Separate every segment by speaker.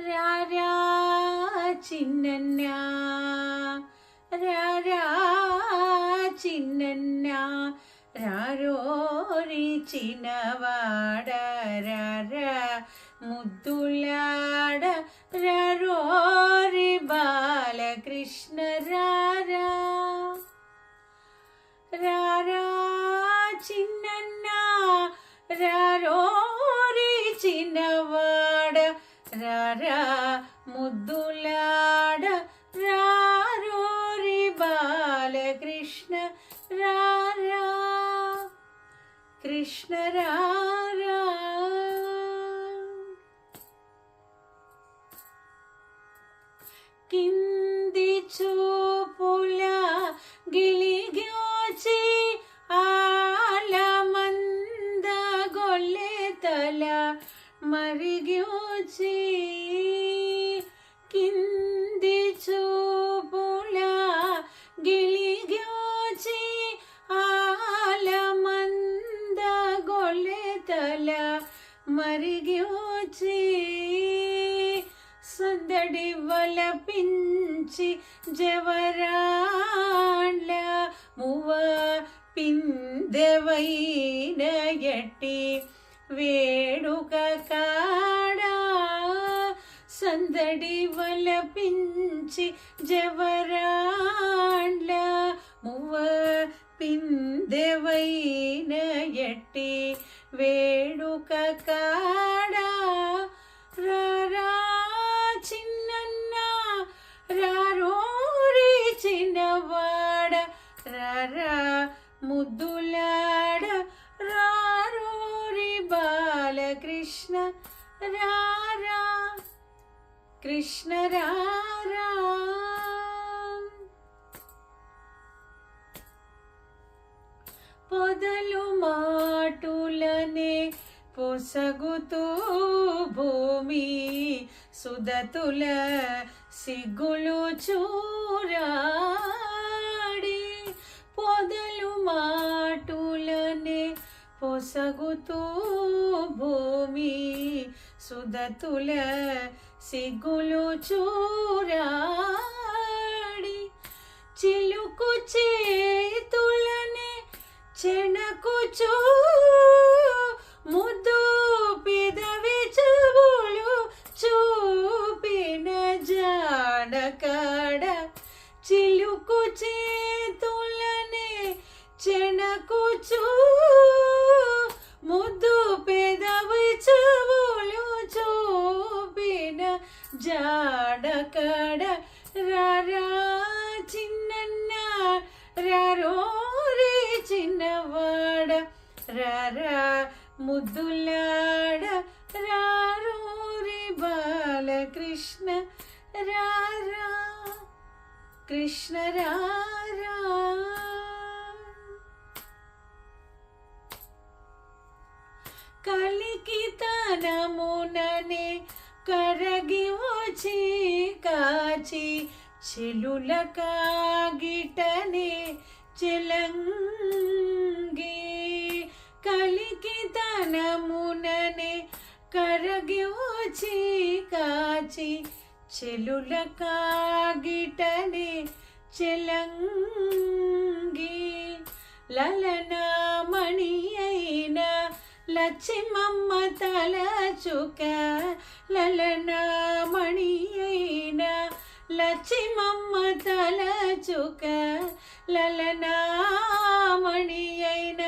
Speaker 1: రారా చిన్నన్నా రారా చిన్నన్నా రారోరి చిన్నవాడ రారా ముద్దులాడ రారోరి బాలకృష్ణ రారా రారా చిన్నన్నా రారోరి చిన్నవాడ రారా ముద్దులాడ రారోరి బాలకృష్ణ రారా కృష్ణ రారా కింది చూపుల గిలిగోచి ఆలమంద గొల్లెతల మరిగోచి కింది చూపుల గిలిగోచి ఆలమంద గొల్లెతల మరిగోచి సందడి వలపించి జవరాళ్ళ మువ పిందెవైన ఎట్టి వేడుక కాడా సందడి వలపించి జవరాళ్ళ మువ పిందెవైన ఎట్టి వేడుక కాడా రారా చిన్నన్నా రారోరి చిన్నవాడ రారా ముద్దులాడ రారోరి బాలకృష్ణ రారా కృష్ణ రారా పొదలు మాటులనే పొసగుతూ భూమి సుదతుల సిగ్గులు చూరాడి పొదలు మాటులనే పొసగుతూ భూమి సుదతుల సిగ్గులు చూరాడి చిలుకు చేతులనే చెణకుచూ ముద్దు పెదవి చెవులు చూపిన జాడకాడ చిలుకు చేతులనే చెణకుచూ ముద్దు పెదవి చెవులు చూపిన జాడకాడ రారా చిన్నన్నా రారోరి చిన్నవాడ రారా ముద్దులాడ రారోరి బాలకృష్ణ రారా కృష్ణ రారా కలికి తనముననే కరగి వచ్చి కాచి చెలుల కాగిటనే చెలంగి కలికి తనముననే కరగి వచ్చి కాచి చెలుల కాగిటనే చెలంగి లలనామణి అయిన లచ్చిమమ్మ తలచుక లలనామణి అయిన లచ్చిమమ్మ తలచుక లలనామణి అయిన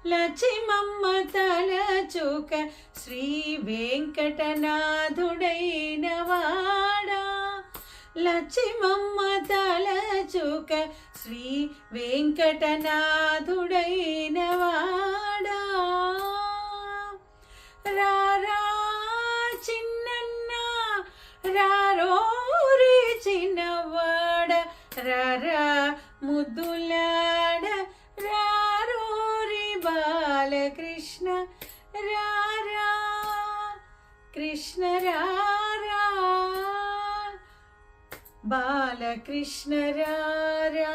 Speaker 1: లచ్చిమమ్మ తలచుక శ్రీ వెంకటనాథుడైన వాడా లచ్చిమమ్మ తలచుక శ్రీ వెంకటనాథుడైన వాడా రారా చిన్నన్నా రారోరి చిన్నవాడ రారా ముద్దులాడ రారోరి బాలకృష్ణ రారా కృష్ణ రారా బాలకృష్ణ రారా